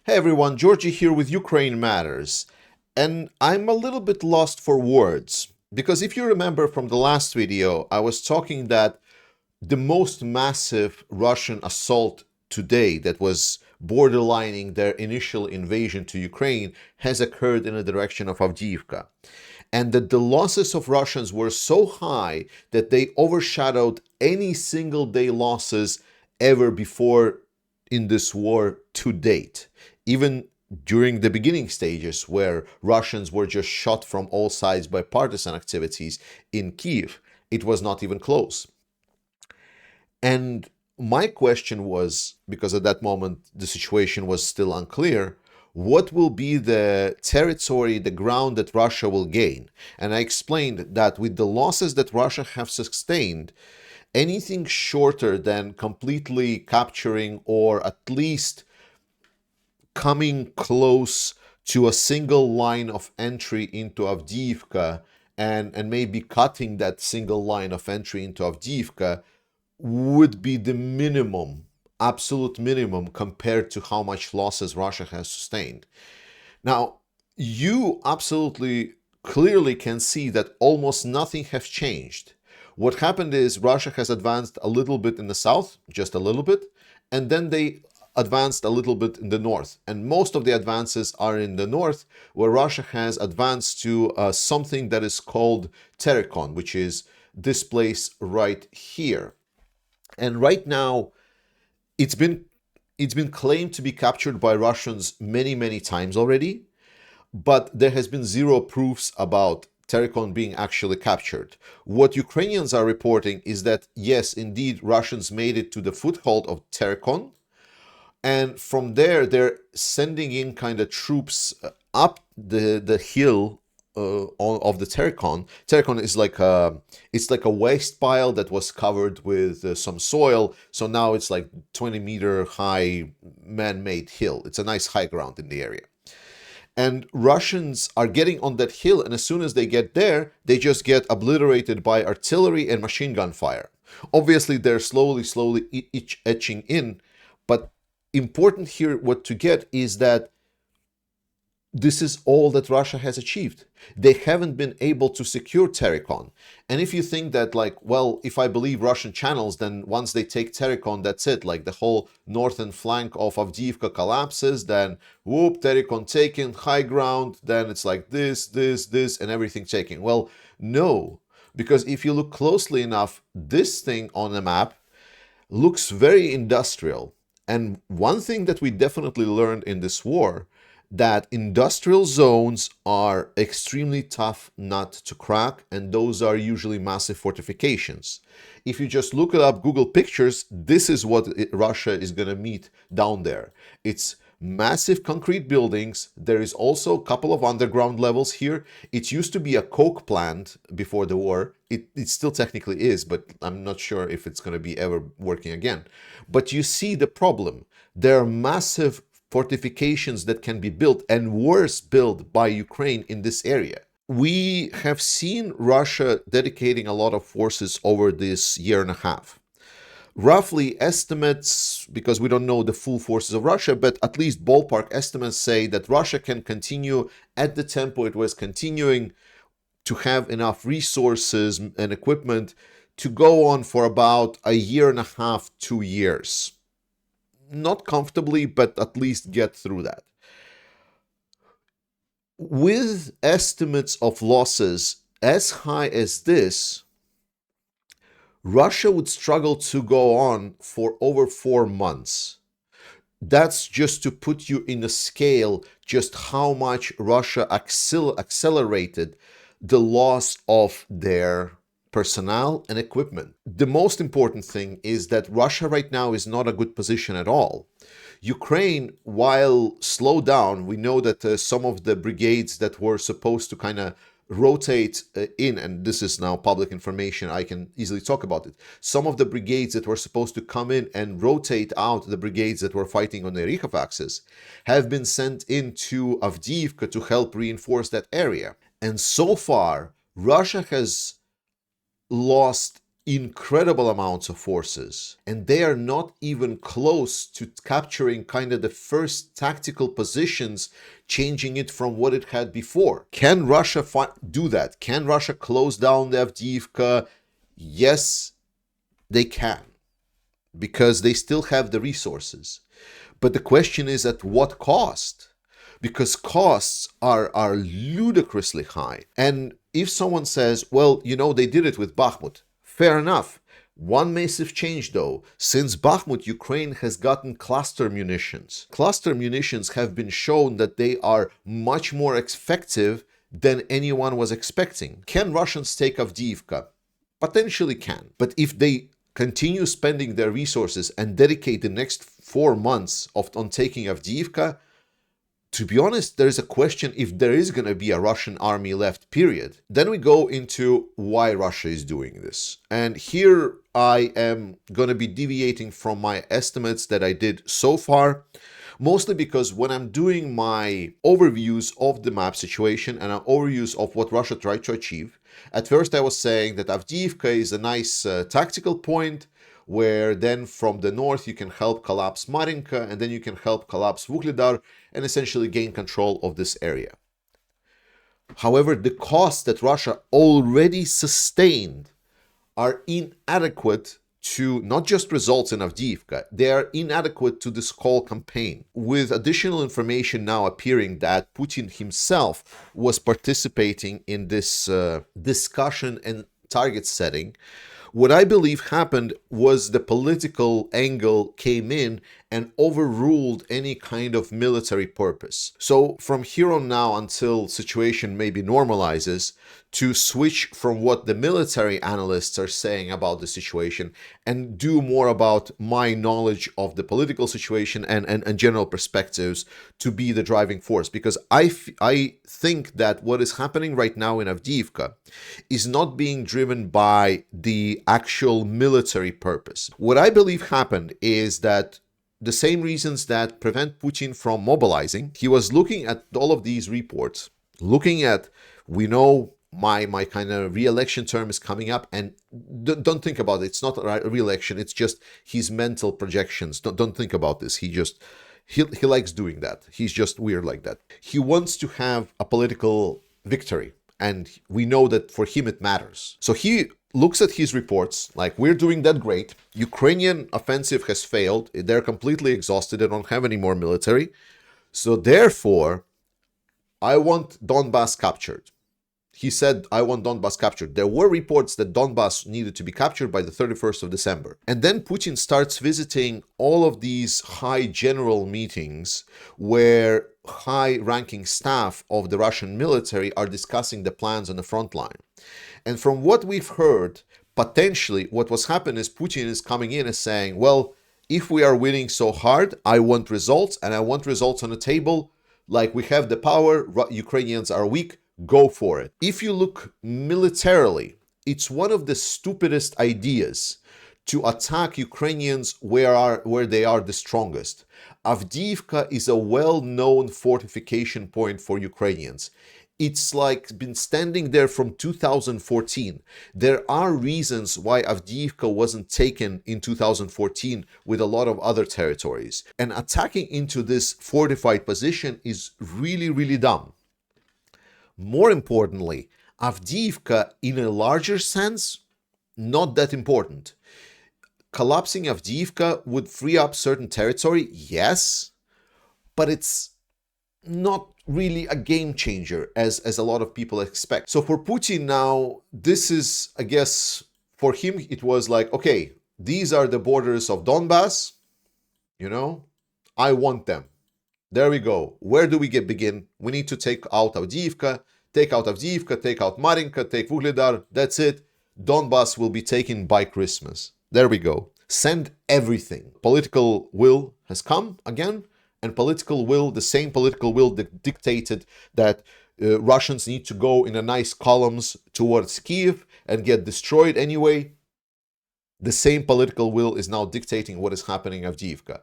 Hey everyone, Georgie here with Ukraine Matters. And I'm a little bit lost for words because if you remember from the last video, I was talking that the most massive Russian assault today that was borderlining their initial invasion to Ukraine has occurred in the direction of Avdiivka. And that the losses of Russians were so high that they overshadowed any single day losses ever before in this war to date. Even during the beginning stages, where Russians were just shot from all sides by partisan activities in Kiev, it was not even close. And my question was, because at that moment the situation was still unclear, what will be the territory, the ground that Russia will gain? And I explained that with the losses that Russia have sustained, anything shorter than completely capturing or at least coming close to a single line of entry into Avdiivka and maybe cutting that single line of entry into Avdiivka would be the minimum, absolute minimum compared to how much losses Russia has sustained. Now, you absolutely clearly can see that almost nothing has changed. What happened is Russia has advanced a little bit in the south, just a little bit, and then they advanced a little bit in the north. And most of the advances are in the north, where Russia has advanced to something that is called Terikon, which is this place right here. And right now, it's been claimed to be captured by Russians many times already, but there has been zero proofs about Terikon being actually captured. What Ukrainians are reporting is that yes, indeed, Russians made it to the foothold of Terikon, and from there they're sending in kind of troops up the hill of the Terikon. Terikon is like a waste pile that was covered with some soil. So now it's like 20-meter high man-made hill. It's a nice high ground in the area. And Russians are getting on that hill, and as soon as they get there, they just get obliterated by artillery and machine gun fire. Obviously, they're slowly etching in, but important here what to get is that this is all that Russia has achieved. They haven't been able to secure Terikon. And if you think that, like, well, if I believe Russian channels, then once they take Terikon, that's it. Like the whole northern flank of Avdiivka collapses, then whoop, Terikon taken, high ground, then it's like this, and everything taken. Well, no, because if you look closely enough, this thing on the map looks very industrial. And one thing that we definitely learned in this war, that industrial zones are extremely tough nut to crack, and those are usually massive fortifications. If you just look it up, Google pictures, this is what Russia is going to meet down there. It's massive concrete buildings. There is also a couple of underground levels here. It used to be a coke plant before the war. It still technically is, but I'm not sure if it's going to be ever working again. But you see the problem. There are massive fortifications that can be built, and worse, built by Ukraine in this area. We have seen Russia dedicating a lot of forces over this year and a half. Roughly estimates, because we don't know the full forces of Russia, but at least ballpark estimates say that Russia can continue at the tempo it was continuing to have enough resources and equipment to go on for about a year and a half, 2 years. Not comfortably, but at least get through that. With estimates of losses as high as this, Russia would struggle to go on for over 4 months. That's just to put you in a scale just how much Russia accelerated the loss of their personnel and equipment. The most important thing is that Russia right now is not a good position at all. Ukraine, while slowed down, we know that some of the brigades that were supposed to kind of rotate in, and this is now public information, I can easily talk about it. Some of the brigades that were supposed to come in and rotate out the brigades that were fighting on the Rihov axis have been sent into Avdiivka to help reinforce that area. And so far, Russia has lost incredible amounts of forces, and they are not even close to capturing kind of the first tactical positions, changing it from what it had before. Can Russia do that? Can Russia close down the Avdiivka? Yes, they can, because they still have the resources. But the question is, at what cost? Because costs are ludicrously high. And if someone says, well, they did it with Bakhmut, fair enough. One massive change, though: since Bakhmut, Ukraine has gotten cluster munitions. Cluster munitions have been shown that they are much more effective than anyone was expecting. Can Russians take Avdiivka? Potentially can. But if they continue spending their resources and dedicate the next 4 months on taking Avdiivka, to be honest, there is a question if there is going to be a Russian army left, period. Then we go into why Russia is doing this. And here I am going to be deviating from my estimates that I did so far, mostly because when I'm doing my overviews of the map situation and overviews of what Russia tried to achieve, at first I was saying that Avdiivka is a nice tactical point, where then from the north you can help collapse Marinka, and then you can help collapse Vuhledar and essentially gain control of this area. However, the costs that Russia already sustained are inadequate to not just results in Avdiivka, they are inadequate to this whole campaign. With additional information now appearing that Putin himself was participating in this discussion and target setting, what I believe happened was the political angle came in and overruled any kind of military purpose. So from here on now, until situation maybe normalizes, to switch from what the military analysts are saying about the situation and do more about my knowledge of the political situation and general perspectives to be the driving force. Because I think that what is happening right now in Avdiivka is not being driven by the actual military purpose. What I believe happened is that the same reasons that prevent Putin from mobilizing, he was looking at all of these reports, looking at, we know my kind of re-election term is coming up, and don't think about it. It's not a re-election. It's just his mental projections. Don't think about this. He likes doing that. He's just weird like that. He wants to have a political victory, and we know that for him it matters. So he looks at his reports like, we're doing that great. Ukrainian offensive has failed. They're completely exhausted. They don't have any more military. So therefore, I want Donbass captured. He said, I want Donbass captured. There were reports that Donbass needed to be captured by the 31st of December. And then Putin starts visiting all of these high general meetings where high-ranking staff of the Russian military are discussing the plans on the front line. And from what we've heard, potentially what was happening is Putin is coming in and saying, well, if we are winning so hard, I want results, and I want results on the table. Like, we have the power, Ukrainians are weak, go for it. If you look militarily, it's one of the stupidest ideas to attack Ukrainians where they are the strongest. Avdiivka is a well-known fortification point for Ukrainians. It's like been standing there from 2014. There are reasons why Avdiivka wasn't taken in 2014 with a lot of other territories. And attacking into this fortified position is really, really dumb. More importantly, Avdiivka, in a larger sense, not that important. Collapsing Avdiivka would free up certain territory, yes, but it's not really a game changer as a lot of people expect. So for Putin now, this is, I guess, for him, it was like, okay, these are the borders of Donbass, I want them. There we go. Where do we begin? We need to take out Avdiivka, take out Marinka, take Vuhledar. That's it. Donbass will be taken by Christmas. There we go. Send everything. Political will has come again, and the same political will that dictated that Russians need to go in a nice columns towards Kiev and get destroyed anyway. The same political will is now dictating what is happening in Avdiivka.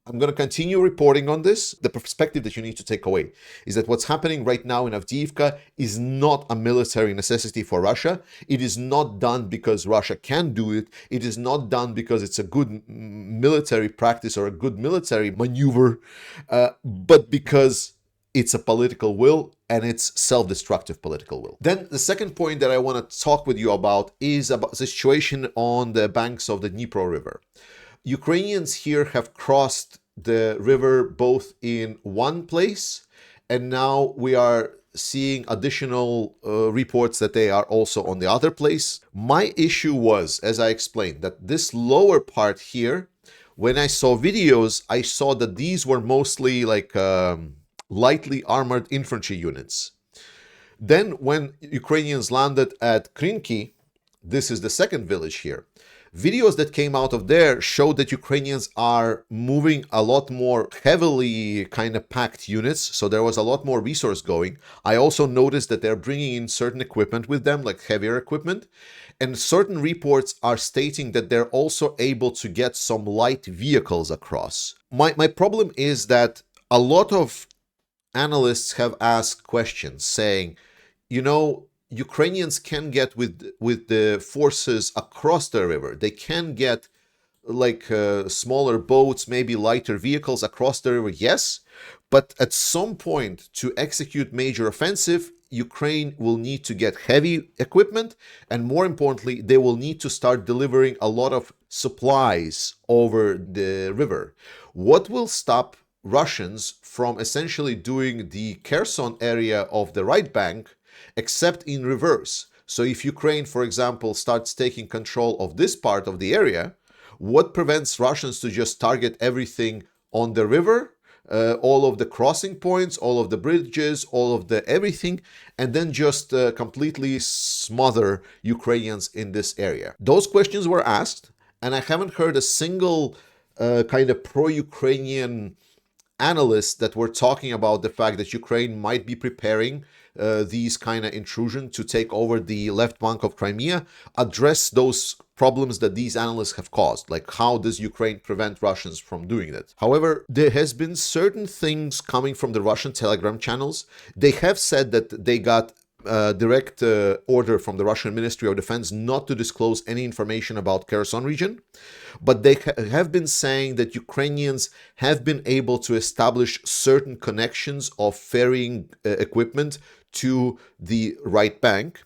I'm going to continue reporting on this. The perspective that you need to take away is that what's happening right now in Avdiivka is not a military necessity for Russia. It is not done because Russia can do it. It is not done because it's a good military practice or a good military maneuver, but because it's a political will, and it's self-destructive political will. Then the second point that I want to talk with you about is about the situation on the banks of the Dnipro River. Ukrainians here have crossed the river both in one place, and now we are seeing additional reports that they are also on the other place. My issue was, as I explained, that this lower part here, when I saw videos, I saw that these were mostly like lightly armored infantry units. Then when Ukrainians landed at Krinki, this is the second village here, videos that came out of there showed that Ukrainians are moving a lot more heavily kind of packed units, so there was a lot more resource going. I also noticed that they're bringing in certain equipment with them, like heavier equipment, and certain reports are stating that they're also able to get some light vehicles across. My problem is that a lot of analysts have asked questions saying, you know, Ukrainians can get with the forces across the river. They can get like smaller boats, maybe lighter vehicles across the river, yes. But at some point to execute major offensive, Ukraine will need to get heavy equipment, and more importantly, they will need to start delivering a lot of supplies over the river. What will stop Russians from essentially doing the Kherson area of the right bank, except in reverse? So if Ukraine, for example, starts taking control of this part of the area, what prevents Russians to just target everything on the river, all of the crossing points, all of the bridges, all of the everything, and then just completely smother Ukrainians in this area? Those questions were asked, and I haven't heard a single kind of pro-Ukrainian analysts that were talking about the fact that Ukraine might be preparing these kind of intrusion to take over the left bank of Crimea, address those problems that these analysts have caused, like how does Ukraine prevent Russians from doing that. However, there has been certain things coming from the Russian Telegram channels. They have said that they got direct order from the Russian Ministry of Defense not to disclose any information about Kherson region, but they have been saying that Ukrainians have been able to establish certain connections of ferrying equipment to the right bank.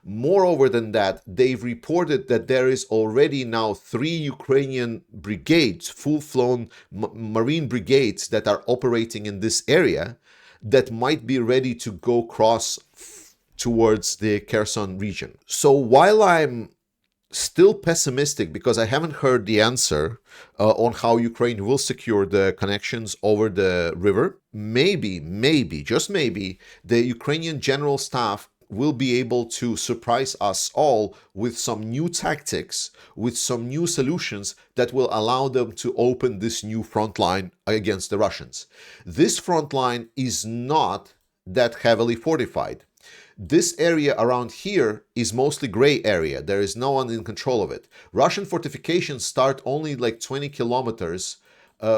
Moreover than that, they've reported that there is already now 3 Ukrainian brigades, full-flown marine brigades that are operating in this area that might be ready to go cross towards the Kherson region. So while I'm still pessimistic because I haven't heard the answer on how Ukraine will secure the connections over the river, maybe, just maybe, the Ukrainian general staff will be able to surprise us all with some new tactics, with some new solutions that will allow them to open this new front line against the Russians. This front line is not that heavily fortified. This area around here is mostly gray area. There is no one in control of it. Russian fortifications start only like 20 kilometers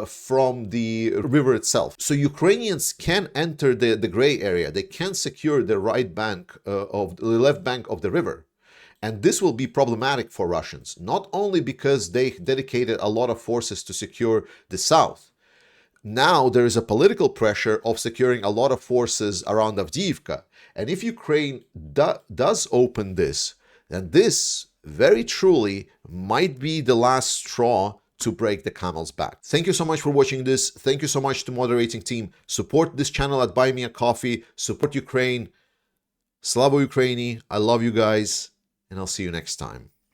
from the river itself. So Ukrainians can enter the gray area. They can secure the right bank of the left bank of the river. And this will be problematic for Russians, not only because they dedicated a lot of forces to secure the south. Now there is a political pressure of securing a lot of forces around Avdiivka. And if Ukraine does open this, then this very truly might be the last straw to break the camel's back. Thank you so much for watching this. Thank you so much to moderating team. Support this channel at Buy Me a Coffee. Support Ukraine. Slava Ukraini. I love you guys. And I'll see you next time.